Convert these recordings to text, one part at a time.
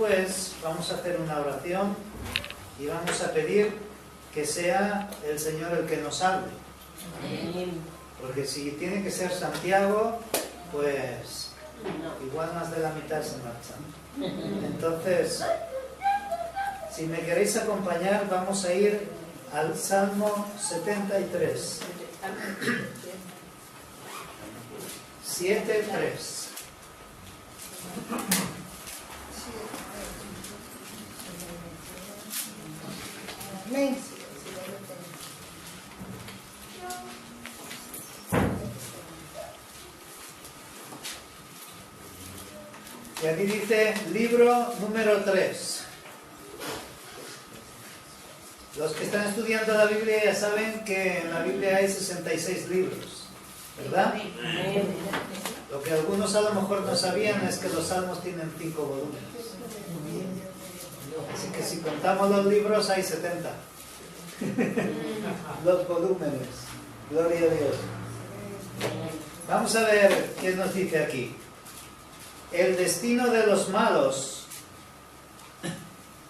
Pues vamos a hacer una oración y vamos a pedir que sea el Señor el que nos hable. Porque si tiene que ser Santiago, pues igual más de la mitad se marchan. Entonces, si me queréis acompañar, vamos a ir al Salmo 73. 7:3. Amén. Y aquí dice libro número 3. Los que están estudiando la Biblia ya saben que en la Biblia hay 66 libros, ¿verdad? Lo que algunos a lo mejor no sabían es que los salmos tienen 5 volúmenes. Así que si contamos los libros hay 70. Los volúmenes. Gloria a Dios. Vamos a ver qué nos dice aquí. El destino de los malos,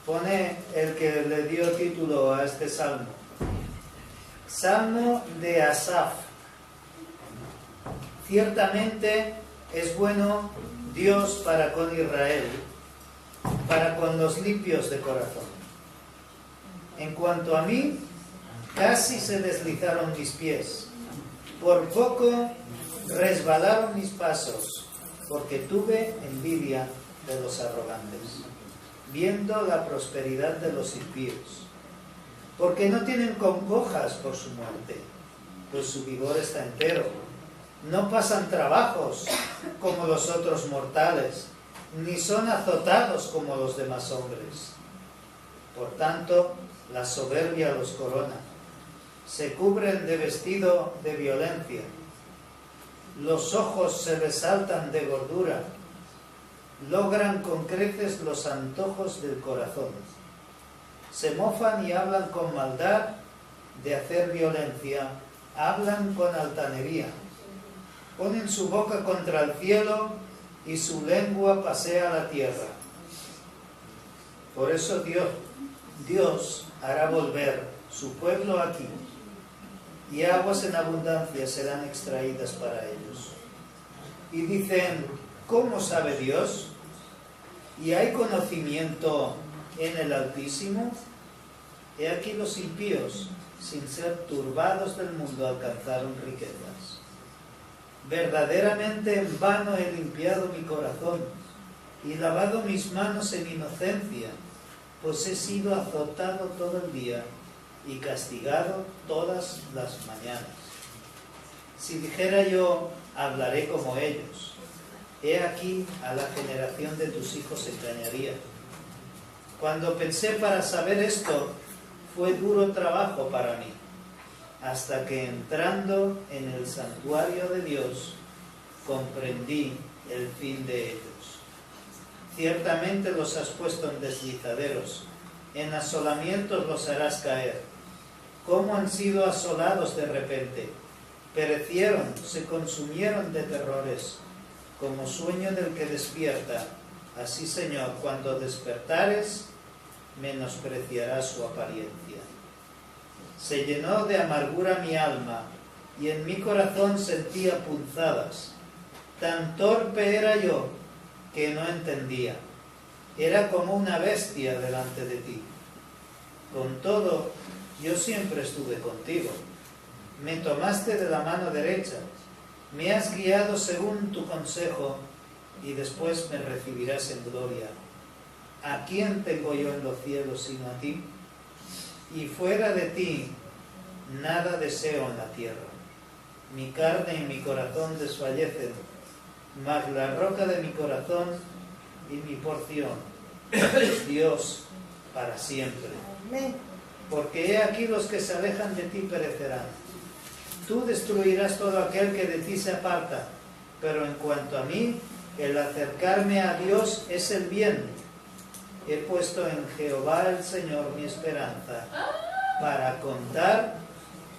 pone el que le dio título a este salmo. Salmo de Asaf. Ciertamente es bueno Dios para con Israel, para con los limpios de corazón. En cuanto a mí, casi se deslizaron mis pies, por poco resbalaron mis pasos, porque tuve envidia de los arrogantes, viendo la prosperidad de los impíos, porque no tienen congojas por su muerte, pues su vigor está entero. No pasan trabajos como los otros mortales, ni son azotados como los demás hombres. Por tanto, la soberbia los corona, se cubren de vestido de violencia, los ojos se resaltan de gordura, logran con creces los antojos del corazón, se mofan y hablan con maldad de hacer violencia, hablan con altanería, ponen su boca contra el cielo y su lengua pasea la tierra. Por eso Dios hará volver su pueblo aquí, y aguas en abundancia serán extraídas para ellos. Y dicen, ¿cómo sabe Dios? ¿Y hay conocimiento en el Altísimo? He aquí los impíos, sin ser turbados del mundo, alcanzaron riquezas. Verdaderamente en vano he limpiado mi corazón y lavado mis manos en inocencia, pues he sido azotado todo el día y castigado todas las mañanas. Si dijera yo, hablaré como ellos, he aquí a la generación de tus hijos engañaría. Cuando pensé para saber esto, fue duro trabajo para mí, hasta que entrando en el santuario de Dios, comprendí el fin de ellos. Ciertamente los has puesto en deslizaderos, en asolamientos los harás caer. ¿Cómo han sido asolados de repente? Perecieron, se consumieron de terrores, como sueño del que despierta. Así, Señor, cuando despertares, menospreciarás su apariencia. Se llenó de amargura mi alma, y en mi corazón sentía punzadas. Tan torpe era yo, que no entendía. Era como una bestia delante de ti. Con todo, yo siempre estuve contigo. Me tomaste de la mano derecha, me has guiado según tu consejo, y después me recibirás en gloria. ¿A quién tengo yo en los cielos sino a ti? Y fuera de ti, nada deseo en la tierra. Mi carne y mi corazón desfallecen, mas la roca de mi corazón y mi porción es Dios para siempre. Porque he aquí los que se alejan de ti perecerán. Tú destruirás todo aquel que de ti se aparta, pero en cuanto a mí, el acercarme a Dios es el bien. He puesto en Jehová el Señor mi esperanza, para contar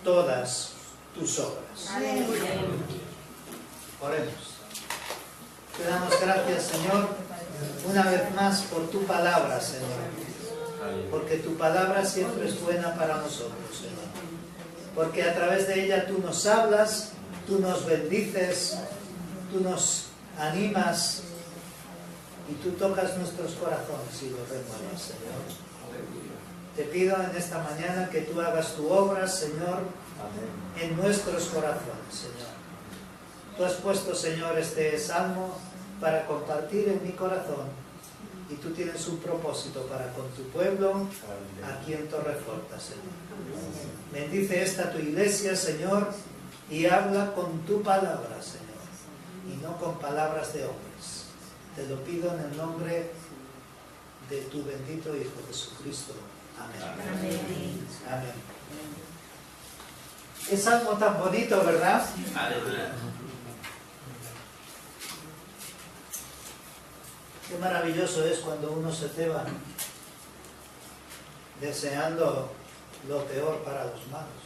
todas tus obras. Amén. Oremos. Te damos gracias, Señor, una vez más por tu palabra, Señor, porque tu palabra siempre es buena para nosotros, Señor, porque a través de ella tú nos hablas, tú nos bendices, tú nos animas y tú tocas nuestros corazones y los renuevas, Señor. Te pido en esta mañana que tú hagas tu obra, Señor, en nuestros corazones, Señor. Tú has puesto, Señor, este salmo para compartir en mi corazón y tú tienes un propósito para con tu pueblo aquí en Torreforta, Señor. Bendice esta tu iglesia, Señor, y habla con tu palabra, Señor, y no con palabras de hombres. Te lo pido en el nombre de tu bendito Hijo Jesucristo. Amén. Amén. Amén. Qué salmo tan bonito, ¿verdad? Qué maravilloso es cuando uno se ceba deseando lo peor para los malos.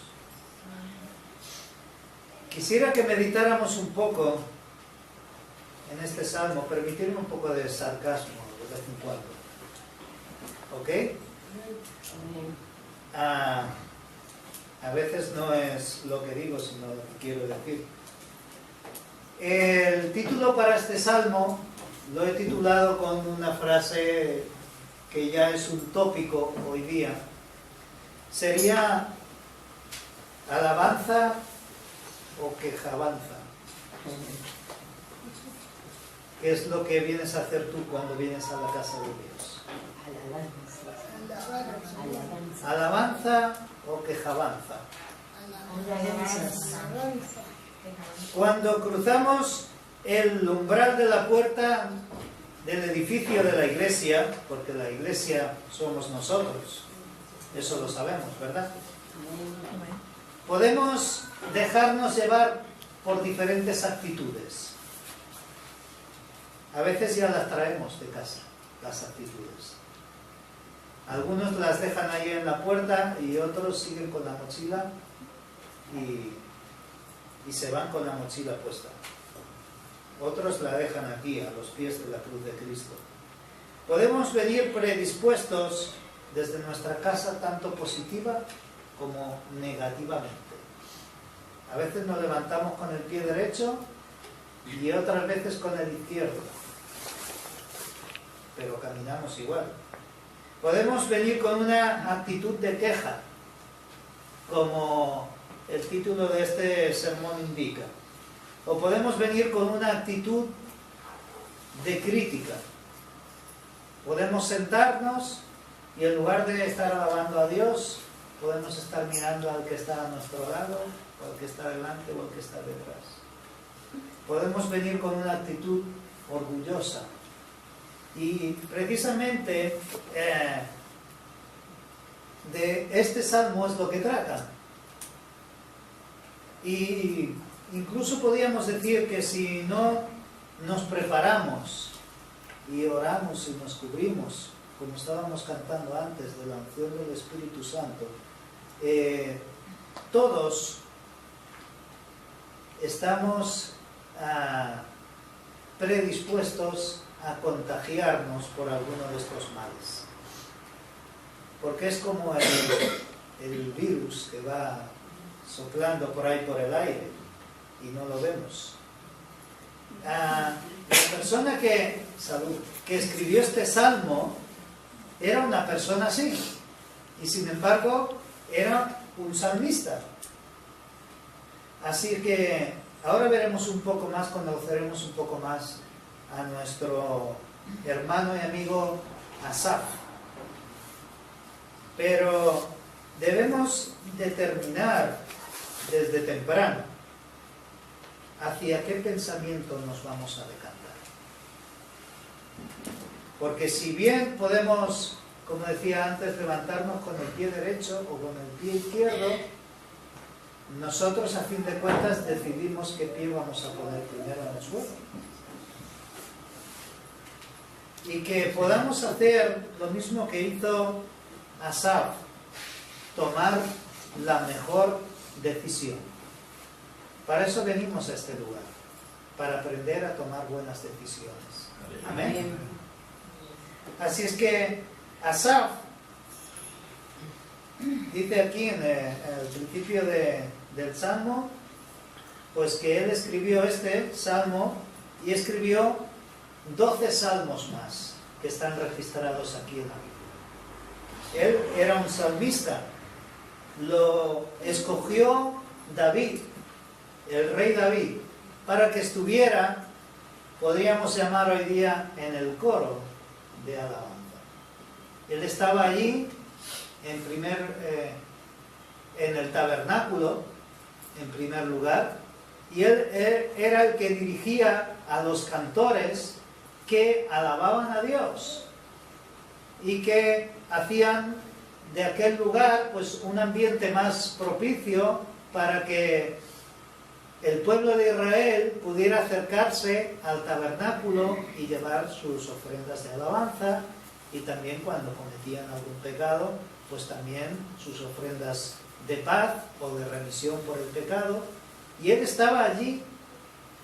Quisiera que meditáramos un poco en este salmo, permitirme un poco de sarcasmo de vez en cuando. ¿Ok? A veces no es lo que digo, sino lo que quiero decir. El título para este salmo lo he titulado con una frase que ya es un tópico hoy día. Sería alabanza o quejabanza. ¿Qué es lo que vienes a hacer tú cuando vienes a la casa de Dios? ¿Alabanza o quejabanza? Cuando cruzamos el umbral de la puerta del edificio de la iglesia, porque la iglesia somos nosotros, eso lo sabemos, ¿verdad? Podemos dejarnos llevar por diferentes actitudes. A veces ya las traemos de casa, las actitudes. Algunos las dejan ahí en la puerta y otros siguen con la mochila y se van con la mochila puesta. Otros la dejan aquí, a los pies de la cruz de Cristo. Podemos venir predispuestos desde nuestra casa, tanto positiva como negativamente. A veces nos levantamos con el pie derecho y otras veces con el izquierdo, pero caminamos igual. Podemos venir con una actitud de queja, como el título de este sermón indica. O podemos venir con una actitud de crítica. Podemos sentarnos y en lugar de estar alabando a Dios, podemos estar mirando al que está a nuestro lado, o al que está delante o al que está detrás. Podemos venir con una actitud orgullosa. Y precisamente de este salmo es lo que trata. Y incluso podríamos decir que si no nos preparamos y oramos y nos cubrimos, como estábamos cantando antes, de la unción del Espíritu Santo, todos estamos predispuestos a contagiarnos por alguno de estos males. Porque es como el virus que va soplando por ahí por el aire y no lo vemos. La persona que escribió este salmo era una persona así, y sin embargo era un salmista. Así que ahora veremos un poco más, conoceremos un poco más a nuestro hermano y amigo Asaf. Pero debemos determinar desde temprano hacia qué pensamiento nos vamos a decantar. Porque si bien podemos, como decía antes, levantarnos con el pie derecho o con el pie izquierdo, nosotros a fin de cuentas decidimos qué pie vamos a poner primero en el suelo. Y que podamos hacer lo mismo que hizo Asaf, tomar la mejor decisión. Para eso venimos a este lugar, para aprender a tomar buenas decisiones. Amén. Así es que Asaf dice aquí en el principio del Salmo, pues que él escribió este Salmo y escribió 12 salmos más que están registrados aquí en la Biblia. Él era un salmista, lo escogió David, el rey David, para que estuviera, podríamos llamar hoy día, en el coro de alabanza. Él estaba allí en el tabernáculo, en primer lugar, y él era el que dirigía a los cantores que alababan a Dios y que hacían de aquel lugar pues un ambiente más propicio para que el pueblo de Israel pudiera acercarse al tabernáculo y llevar sus ofrendas de alabanza, y también cuando cometían algún pecado, pues también sus ofrendas de paz o de remisión por el pecado. Y él estaba allí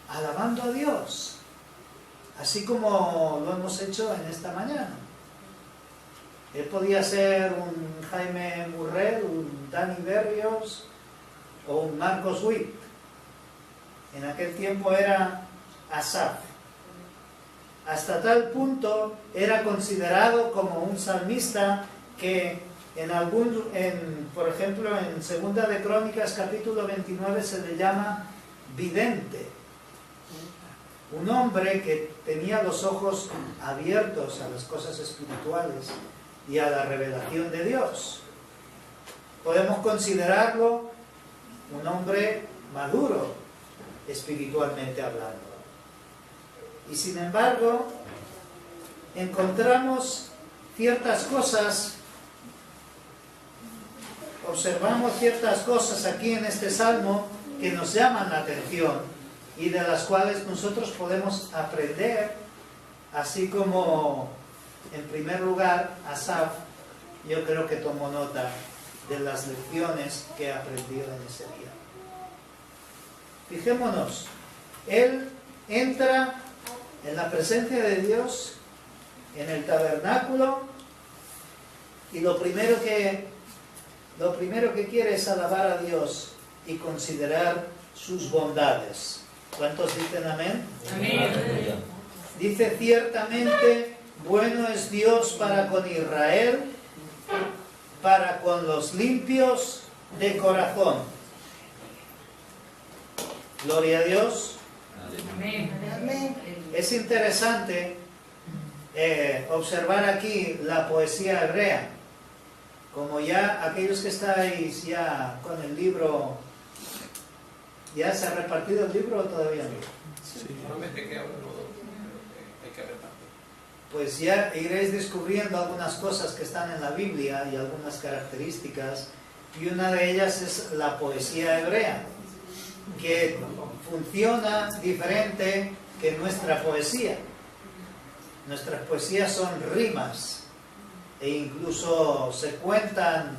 alabando a Dios, así como lo hemos hecho en esta mañana. Él podía ser un Jaime Murrell, un Dani Berrios o un Marcos Witt. En aquel tiempo era Asaf. Hasta tal punto era considerado como un salmista que por ejemplo, en Segunda de Crónicas, capítulo 29, se le llama vidente. Un hombre que tenía los ojos abiertos a las cosas espirituales y a la revelación de Dios. Podemos considerarlo un hombre maduro, espiritualmente hablando. Y sin embargo, encontramos ciertas cosas, observamos ciertas cosas aquí en este salmo que nos llaman la atención y de las cuales nosotros podemos aprender, así como en primer lugar Asaf, yo creo que tomó nota de las lecciones que aprendió en ese día. Fijémonos, él entra en la presencia de Dios en el tabernáculo y lo primero que quiere es alabar a Dios y considerar sus bondades. ¿Cuántos dicen amén? Amén. Dice: ciertamente bueno es Dios para con Israel, para con los limpios de corazón. Gloria a Dios. Amén. Amén. Es interesante observar aquí la poesía hebrea. Como ya aquellos que estáis ya con el libro, ¿ya se ha repartido el libro o todavía no? Sí. Solamente queda uno, hay que repartir. Pues ya iréis descubriendo algunas cosas que están en la Biblia y algunas características, y una de ellas es la poesía hebrea, que funciona diferente que nuestra poesía. Nuestras poesías son rimas e incluso se cuentan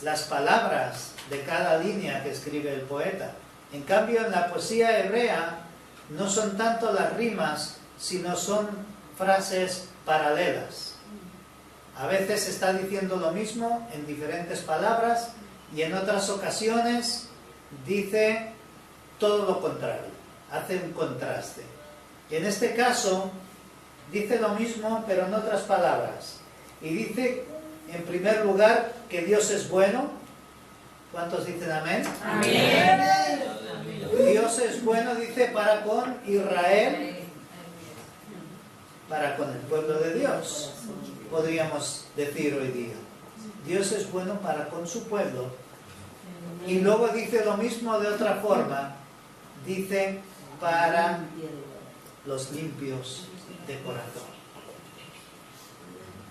las palabras de cada línea que escribe el poeta. En cambio, en la poesía hebrea no son tanto las rimas, sino son frases paralelas. A veces está diciendo lo mismo en diferentes palabras y en otras ocasiones dice todo lo contrario, hace un contraste. En este caso dice lo mismo pero en otras palabras, y dice en primer lugar que Dios es bueno. ¿Cuántos dicen amén? Amén. Dios es bueno, dice, para con Israel, para con el pueblo de Dios, podríamos decir hoy día. Dios es bueno para con su pueblo. Y luego dice lo mismo de otra forma, dice para los limpios de corazón.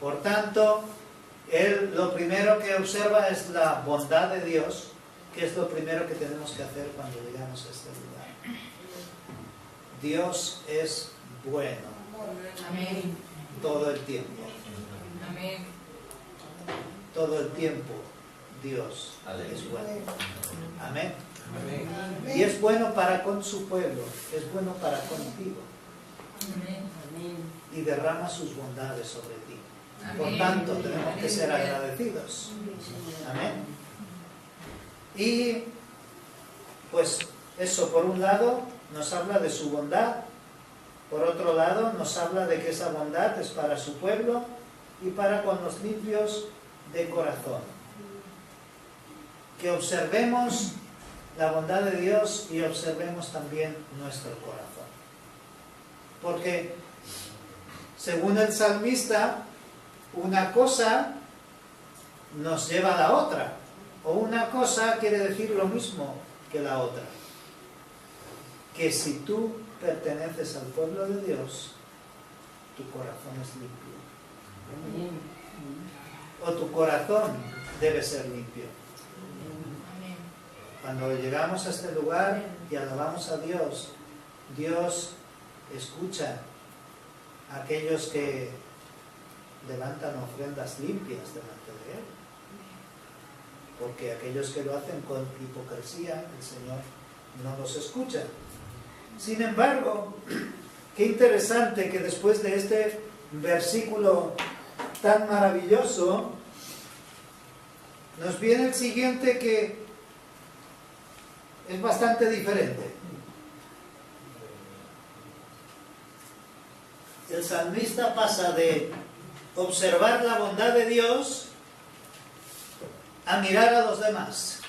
Por tanto, él lo primero que observa es la bondad de Dios, que es lo primero que tenemos que hacer cuando llegamos a este lugar. Dios es bueno. Amén. Todo el tiempo. Amén. Todo el tiempo Dios es bueno. Amén. Amén. Y es bueno para con su pueblo, es bueno para contigo. Amén. y derrama sus bondades sobre ti. Por Amén. tanto, tenemos que ser agradecidos. Amén. Y pues eso, por un lado, nos habla de su bondad. Por otro lado, nos habla de que esa bondad es para su pueblo y para con los limpios de corazón. Que observemos la bondad de Dios y observemos también nuestro corazón. Porque, según el salmista, una cosa nos lleva a la otra, o una cosa quiere decir lo mismo que la otra. Que si tú perteneces al pueblo de Dios, tu corazón es limpio. O tu corazón debe ser limpio. Cuando llegamos a este lugar y alabamos a Dios, Dios escucha a aquellos que levantan ofrendas limpias delante de Él. Porque aquellos que lo hacen con hipocresía, el Señor no los escucha. Sin embargo, qué interesante que después de este versículo tan maravilloso, nos viene el siguiente que es bastante diferente. El salmista pasa de observar la bondad de Dios a mirar a los demás,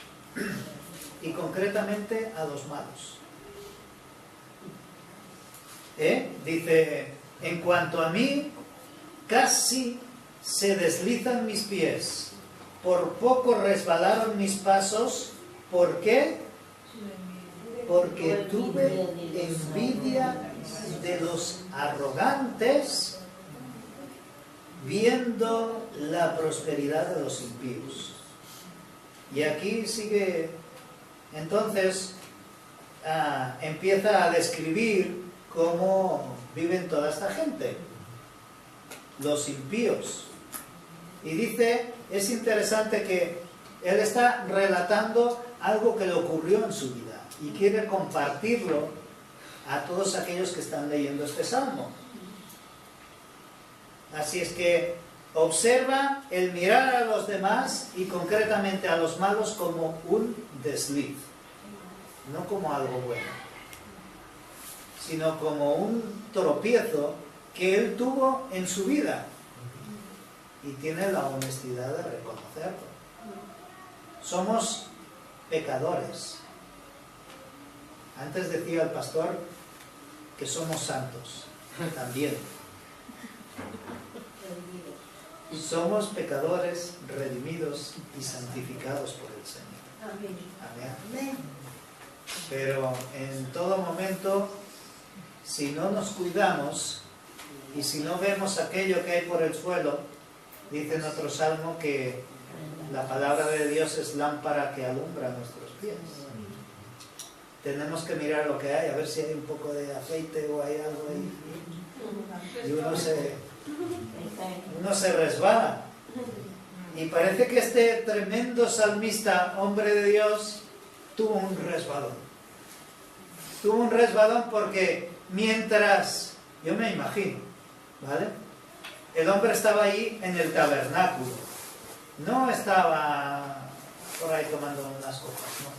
y concretamente a los malos. Dice, en cuanto a mí, casi se deslizan mis pies, por poco resbalaron mis pasos. ¿Por qué? Porque tuve envidia de los arrogantes, viendo la prosperidad de los impíos. Y aquí sigue, entonces, empieza a describir cómo viven toda esta gente, los impíos. Y dice, es interesante que él está relatando algo que le ocurrió en su vida y quiere compartirlo a todos aquellos que están leyendo este salmo. Así es que observa el mirar a los demás y concretamente a los malos como un desliz, no como algo bueno, sino como un tropiezo que él tuvo en su vida y tiene la honestidad de reconocerlo. Somos pecadores. Antes decía el pastor que somos santos, también. Somos pecadores redimidos y santificados por el Señor. Amén. Pero en todo momento, si no nos cuidamos y si no vemos aquello que hay por el suelo, dice en otro salmo que la palabra de Dios es lámpara que alumbra nuestros pies. Tenemos que mirar lo que hay, a ver si hay un poco de aceite o hay algo ahí. Y uno se resbala. Y parece que este tremendo salmista, hombre de Dios, tuvo un resbalón. Tuvo un resbalón porque mientras, yo me imagino, ¿vale? El hombre estaba ahí en el tabernáculo. No estaba por ahí tomando unas copas, no.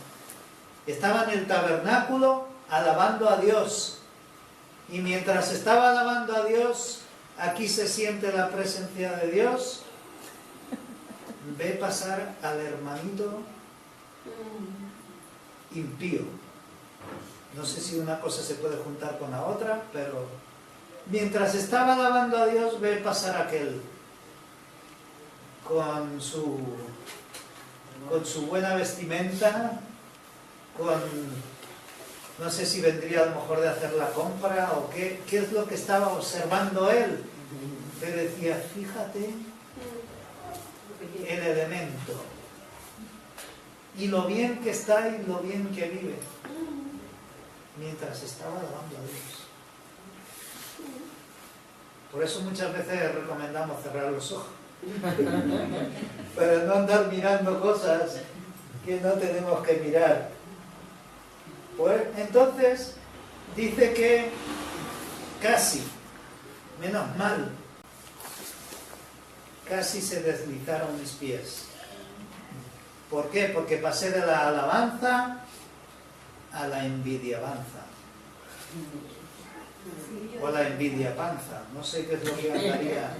Estaba en el tabernáculo alabando a Dios. Y mientras estaba alabando a Dios, aquí se siente la presencia de Dios. Ve pasar al hermanito impío. No sé si una cosa se puede juntar con la otra, pero mientras estaba alabando a Dios, ve pasar aquel con su buena vestimenta, no sé si vendría a lo mejor de hacer la compra o qué es lo que estaba observando él. Le decía, fíjate el elemento y lo bien que está y lo bien que vive mientras estaba alabando a Dios. Por eso muchas veces recomendamos cerrar los ojos para no andar mirando cosas que no tenemos que mirar. Pues entonces dice que casi Menos mal, casi se deslizaron mis pies. ¿Por qué? Porque pasé de la alabanza a la envidiabanza. O a la envidiapanza. No sé qué es lo que andaría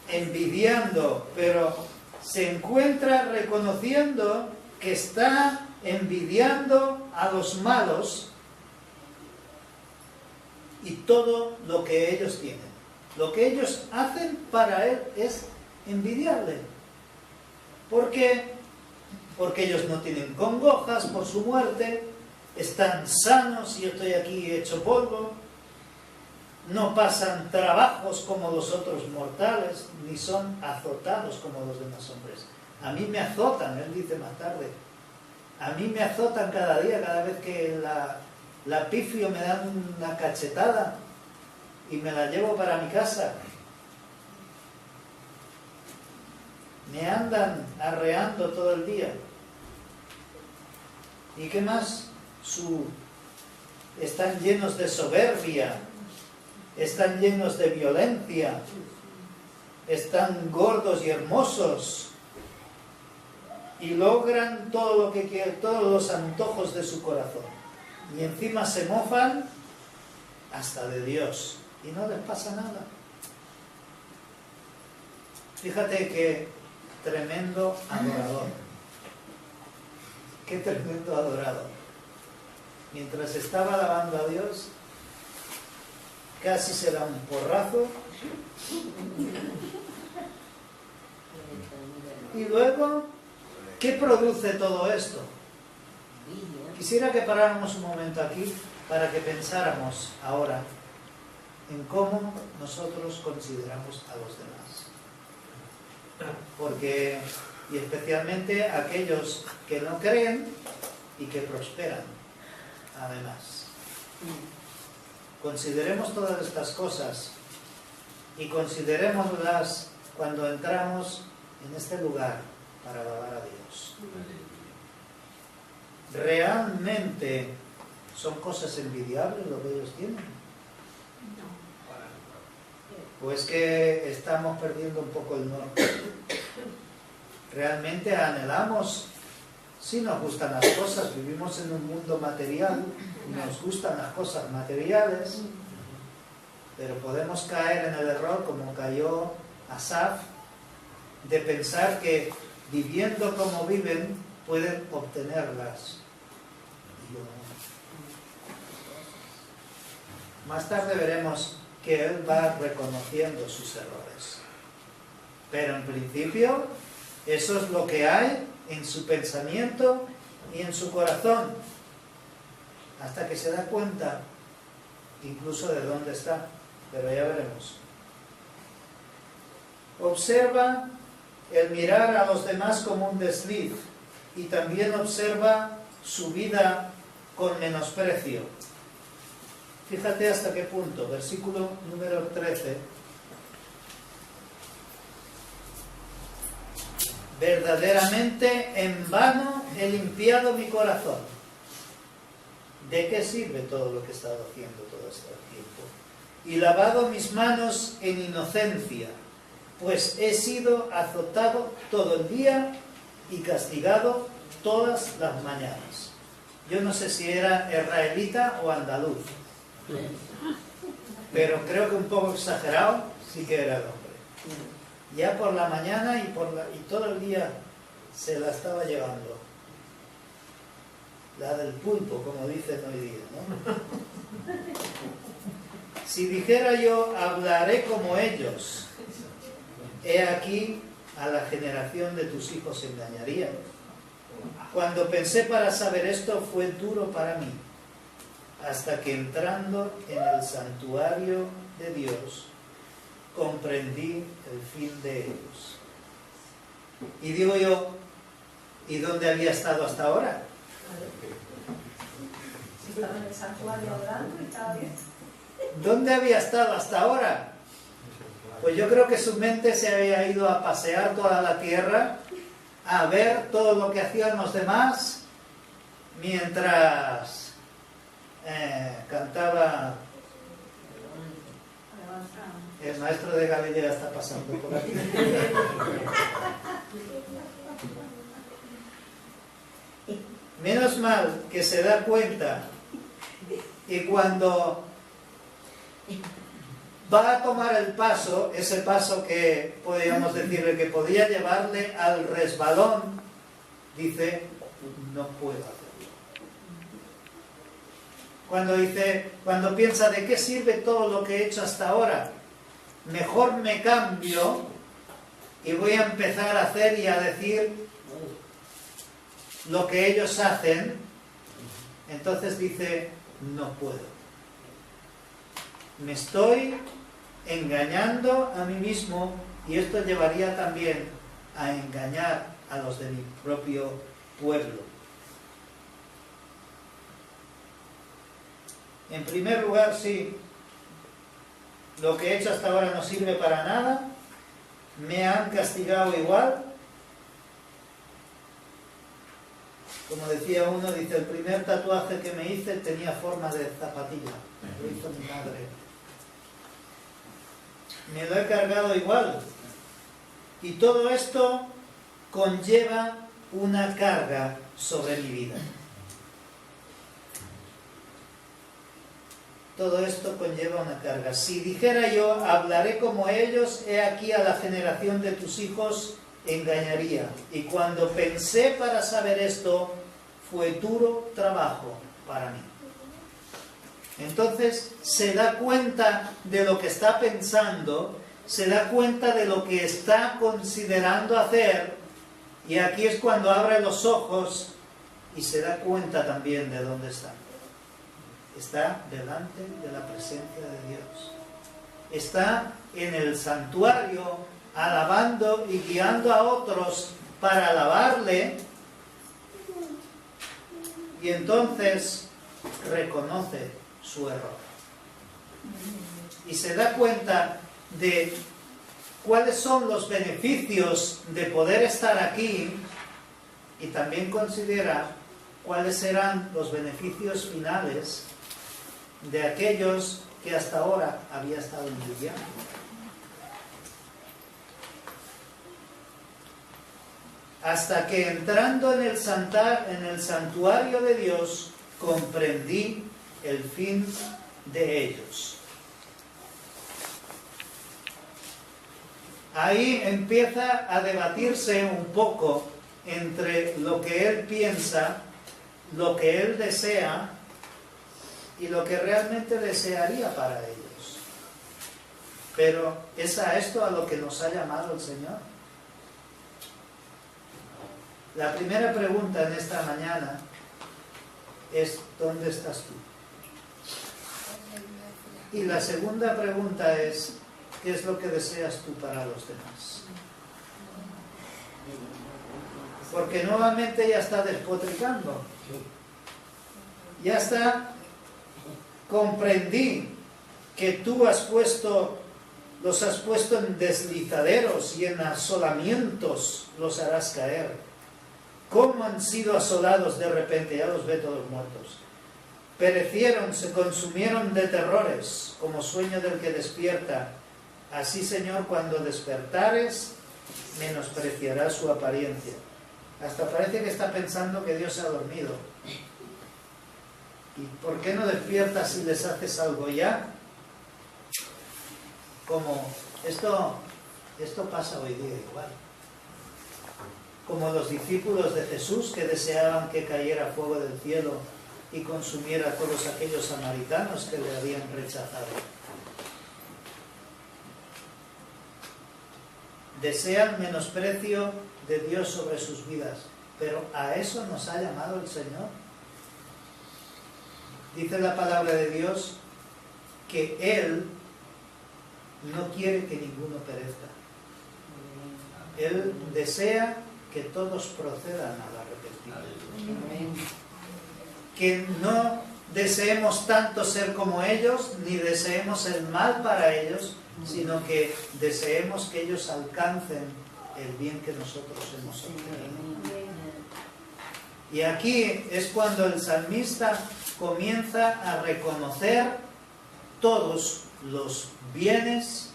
envidiando, pero se encuentra reconociendo que está envidiando a los malos y todo lo que ellos tienen. Lo que ellos hacen para él es envidiarle. ¿Por qué? Porque ellos no tienen congojas por su muerte, están sanos y yo estoy aquí hecho polvo, no pasan trabajos como los otros mortales, ni son azotados como los demás hombres. A mí me azotan, él dice más tarde, a mí me azotan cada día, cada vez que la pifio me dan una cachetada y me la llevo para mi casa. Me andan arreando todo el día. ¿Y qué más? Están llenos de soberbia, están llenos de violencia, están gordos y hermosos y logran todo lo que quieren, todos los antojos de su corazón. Y encima se mofan hasta de Dios y no les pasa nada. Fíjate qué tremendo adorador. Qué tremendo adorador. Mientras estaba alabando a Dios, casi se da un porrazo. Y luego, ¿qué produce todo esto? Quisiera que paráramos un momento aquí para que pensáramos ahora en cómo nosotros consideramos a los demás. Porque, y especialmente aquellos que no creen y que prosperan, además. Consideremos todas estas cosas y considerémoslas cuando entramos en este lugar para alabar a Dios. ¿Realmente son cosas envidiables lo que ellos tienen? ¿O es que estamos perdiendo un poco el norte? ¿Realmente anhelamos? Sí, nos gustan las cosas, vivimos en un mundo material, nos gustan las cosas materiales, pero podemos caer en el error, como cayó Asaf, de pensar que viviendo como viven pueden obtenerlas. Más tarde veremos que él va reconociendo sus errores. Pero en principio, eso es lo que hay en su pensamiento y en su corazón, hasta que se da cuenta incluso de dónde está, pero ya veremos. Observa el mirar a los demás como un desliz y también observa su vida con menosprecio. Fíjate hasta qué punto, versículo número 13. Verdaderamente en vano he limpiado mi corazón. ¿De qué sirve todo lo que he estado haciendo todo este tiempo? Y lavado mis manos en inocencia, pues he sido azotado todo el día y castigado todas las mañanas. Yo no sé si era israelita o andaluz, pero creo que un poco exagerado sí que era el hombre. Ya por la mañana y todo el día se la estaba llevando. La del pulpo, como dicen hoy día, ¿no? Si dijera yo, hablaré como ellos, he aquí a la generación de tus hijos engañaría. Cuando pensé para saber esto fue duro para mí, hasta que entrando en el santuario de Dios, comprendí el fin de ellos. Y digo yo, ¿y dónde había estado hasta ahora? Estaba en el santuario orando y estaba bien. ¿Dónde había estado hasta ahora? Pues yo creo que su mente se había ido a pasear toda la tierra, a ver todo lo que hacían los demás, mientras cantaba El maestro de Galilea está pasando por aquí. Menos mal que se da cuenta y cuando va a tomar el paso, ese paso que podríamos decirle que podía llevarle al resbalón, dice, no puedo hacerlo. Cuando piensa, ¿de qué sirve todo lo que he hecho hasta ahora? Mejor me cambio y voy a empezar a hacer y a decir lo que ellos hacen. Entonces dice, no puedo. Me estoy engañando a mí mismo y esto llevaría también a engañar a los de mi propio pueblo. En primer lugar, sí, lo que he hecho hasta ahora no sirve para nada, me han castigado igual. Como decía uno, dice, el primer tatuaje que me hice tenía forma de zapatilla, lo hizo mi madre. Me lo he cargado igual. Y todo esto conlleva una carga sobre mi vida. Todo esto conlleva una carga. Si dijera yo, hablaré como ellos, he aquí a la generación de tus hijos engañaría. Y cuando pensé para saber esto, fue duro trabajo para mí. Entonces se da cuenta de lo que está pensando, se da cuenta de lo que está considerando hacer, y aquí es cuando abre los ojos y se da cuenta también de dónde está. Está delante de la presencia de Dios. Está en el santuario alabando y guiando a otros para alabarle, y entonces reconoce su error. Y se da cuenta de cuáles son los beneficios de poder estar aquí, y también considera cuáles serán los beneficios finales de aquellos que hasta ahora había estado envidiando. Hasta que entrando en el santuario de Dios, comprendí el fin de ellos. Ahí empieza a debatirse un poco entre lo que él piensa, lo que él desea y lo que realmente desearía para ellos. Pero ¿es a esto a lo que nos ha llamado el Señor? La primera pregunta en esta mañana es, ¿dónde estás tú? Y la segunda pregunta es, ¿qué es lo que deseas tú para los demás? Porque nuevamente ya está despotricando. Ya está, comprendí que tú los has puesto en deslizaderos y en asolamientos los harás caer. ¿Cómo han sido asolados de repente? Ya los ve todos muertos. Perecieron, se consumieron de terrores, como sueño del que despierta. Así, Señor, cuando despertares, menospreciarás su apariencia. Hasta parece que está pensando que Dios se ha dormido. ¿Y por qué no despiertas y les haces algo ya? Como esto pasa hoy día igual. Como los discípulos de Jesús que deseaban que cayera fuego del cielo y consumiera a todos aquellos samaritanos que le habían rechazado. Desean menosprecio de Dios sobre sus vidas, pero ¿a eso nos ha llamado el Señor? Dice la palabra de Dios que Él no quiere que ninguno perezca. Él desea que todos procedan al arrepentimiento. Que no deseemos tanto ser como ellos, ni deseemos el mal para ellos, sino que deseemos que ellos alcancen el bien que nosotros hemos obtenido. Y aquí es cuando el salmista comienza a reconocer todos los bienes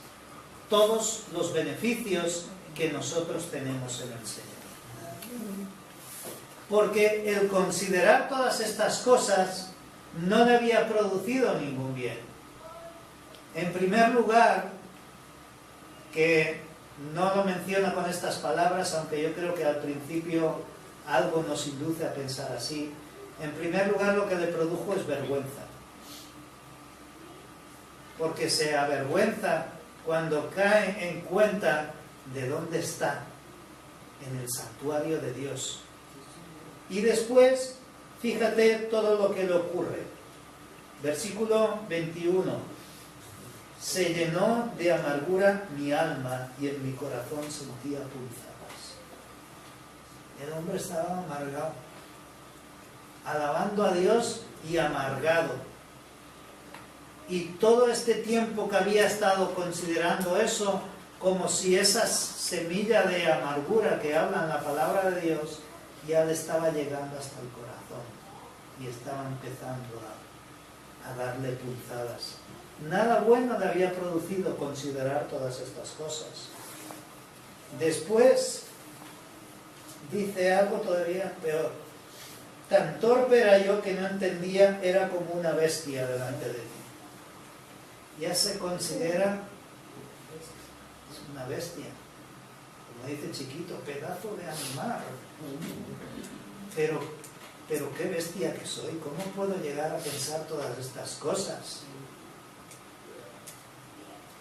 todos los beneficios que nosotros tenemos en el Señor. Porque el considerar todas estas cosas no le había producido ningún bien. En primer lugar, que no lo menciona con estas palabras, aunque yo creo que al principio algo nos induce a pensar así. En primer lugar, lo que le produjo es vergüenza. Porque se avergüenza cuando cae en cuenta de dónde está, en el santuario de Dios. Y después, fíjate todo lo que le ocurre. Versículo 21. Se llenó de amargura mi alma y en mi corazón sentía punzadas. El hombre estaba amargado, alabando a Dios y amargado. Y todo este tiempo que había estado considerando eso, como si esa semilla de amargura que habla en la palabra de Dios ya le estaba llegando hasta el corazón y estaba empezando a darle punzadas. Nada bueno le había producido considerar todas estas cosas. Después dice algo todavía peor. Tan torpe era yo que no entendía, era como una bestia delante de ti. Ya se considera una bestia, como dice Chiquito, pedazo de animal. Pero qué bestia que soy, ¿cómo puedo llegar a pensar todas estas cosas?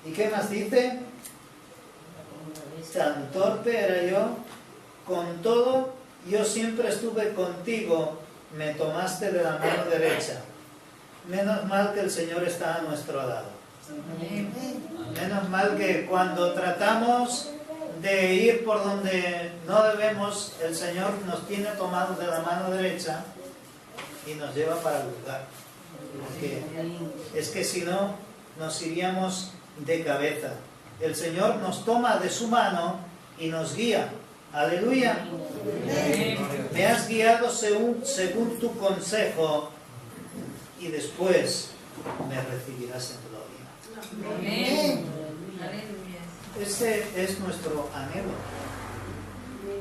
¿Y qué más dice? Tan torpe era yo, con todo yo siempre estuve contigo, me tomaste de la mano derecha. Menos mal que el Señor está a nuestro lado. Menos mal que cuando tratamos de ir por donde no debemos, el Señor nos tiene tomados de la mano derecha y nos lleva para el lugar. Porque es que si no, nos iríamos de cabeza. El Señor nos toma de su mano y nos guía. Aleluya. Me has guiado según tu consejo y después me recibirás en gloria. Amén. Ese es nuestro anhelo.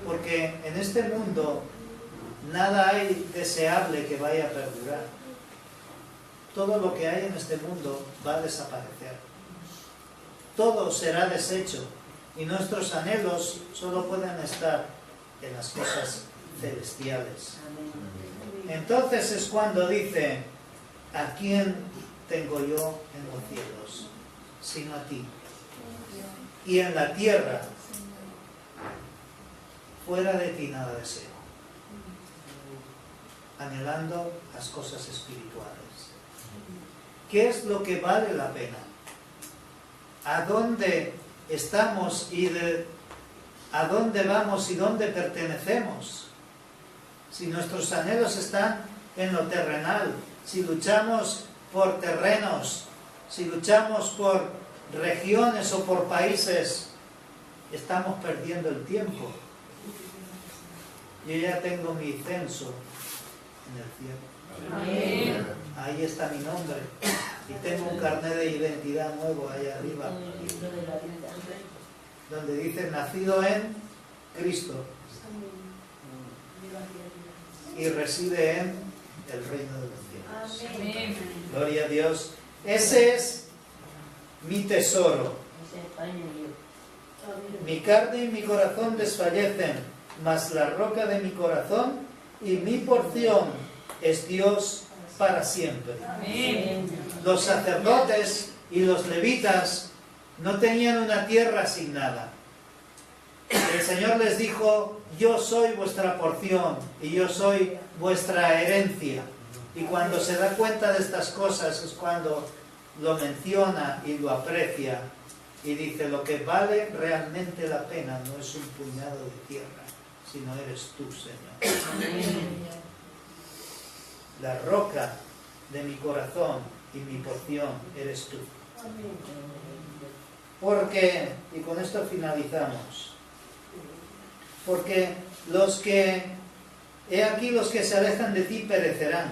Porque en este mundo nada hay deseable que vaya a perdurar. Todo lo que hay en este mundo va a desaparecer. Todo será deshecho y nuestros anhelos solo pueden estar en las cosas celestiales. Entonces es cuando dice: ¿a quién tengo yo en los cielos sino a ti? Y en la tierra, fuera de ti nada deseo, anhelando las cosas espirituales. ¿Qué es lo que vale la pena? ¿A dónde estamos y a dónde vamos y dónde pertenecemos? Si nuestros anhelos están en lo terrenal, si luchamos por terrenos, si luchamos por regiones o por países, estamos perdiendo el tiempo. Yo ya tengo mi censo en el cielo. Amén. Ahí está mi nombre. Y tengo un carnet de identidad nuevo ahí arriba, donde dice: nacido en Cristo y reside en el reino de los cielos. Amén. Gloria a Dios. Ese es mi tesoro. Mi carne y mi corazón desfallecen, mas la roca de mi corazón y mi porción es Dios para siempre. Amén. Los sacerdotes y los levitas no tenían una tierra asignada. El Señor les dijo: yo soy vuestra porción y yo soy vuestra herencia. Y cuando se da cuenta de estas cosas es cuando lo menciona y lo aprecia y dice: lo que vale realmente la pena no es un puñado de tierra, sino eres tú, Señor. La roca de mi corazón y mi porción eres tú. Porque, y con esto finalizamos, porque he aquí los que se alejan de ti perecerán.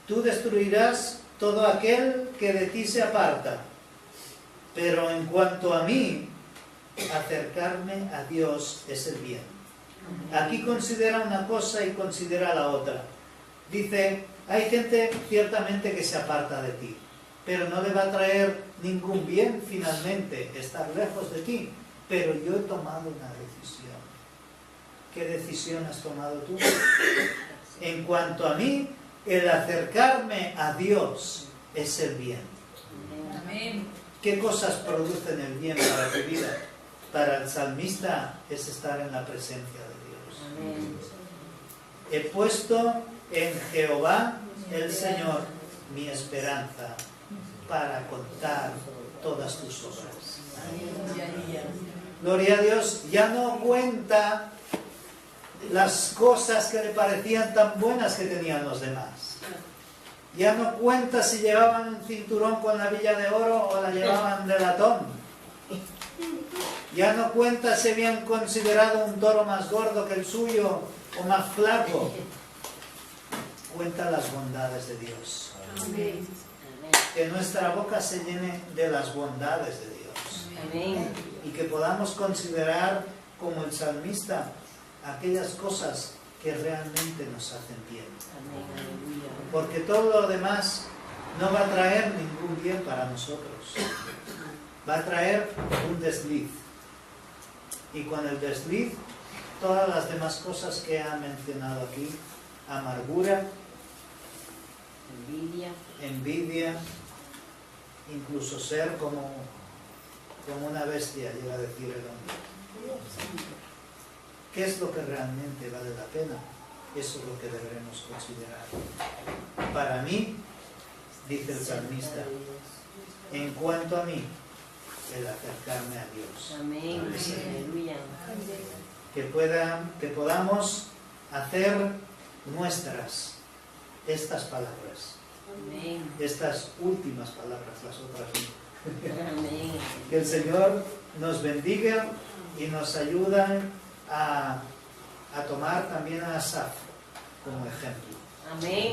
Tú destruirás todo aquel que de ti se aparta. Pero en cuanto a mí, acercarme a Dios es el bien. Aquí considera una cosa y considera la otra. Dice, hay gente ciertamente que se aparta de ti, pero no le va a traer ningún bien finalmente estar lejos de ti. Pero yo he tomado una decisión. ¿Qué decisión has tomado tú? En cuanto a mí, el acercarme a Dios es el bien. Amén. ¿Qué cosas producen el bien para tu vida? Para el salmista es estar en la presencia de Dios. He puesto en Jehová el Señor mi esperanza para contar todas tus obras. Gloria a Dios, ya no cuenta las cosas que le parecían tan buenas que tenían los demás. Ya no cuenta si llevaban un cinturón con la villa de oro o la llevaban de latón. Ya no cuenta si habían considerado un toro más gordo que el suyo o más flaco. Cuenta las bondades de Dios. Que nuestra boca se llene de las bondades de Dios. Y que podamos considerar, como el salmista, aquellas cosas que realmente nos hacen bien. Porque todo lo demás no va a traer ningún bien para nosotros. Va a traer un desliz. Y con el desliz, todas las demás cosas que ha mencionado aquí, amargura, envidia, incluso ser como una bestia, llega a decir el hombre. ¿Qué es lo que realmente vale la pena? Eso es lo que deberemos considerar. Para mí, dice el salmista, en cuanto a mí, el acercarme a Dios. Amén. Que podamos hacer nuestras estas palabras. Amén. Estas últimas palabras, las otras no. Amén. Que el Señor nos bendiga y nos ayude a tomar también a Asaf como ejemplo. Amén.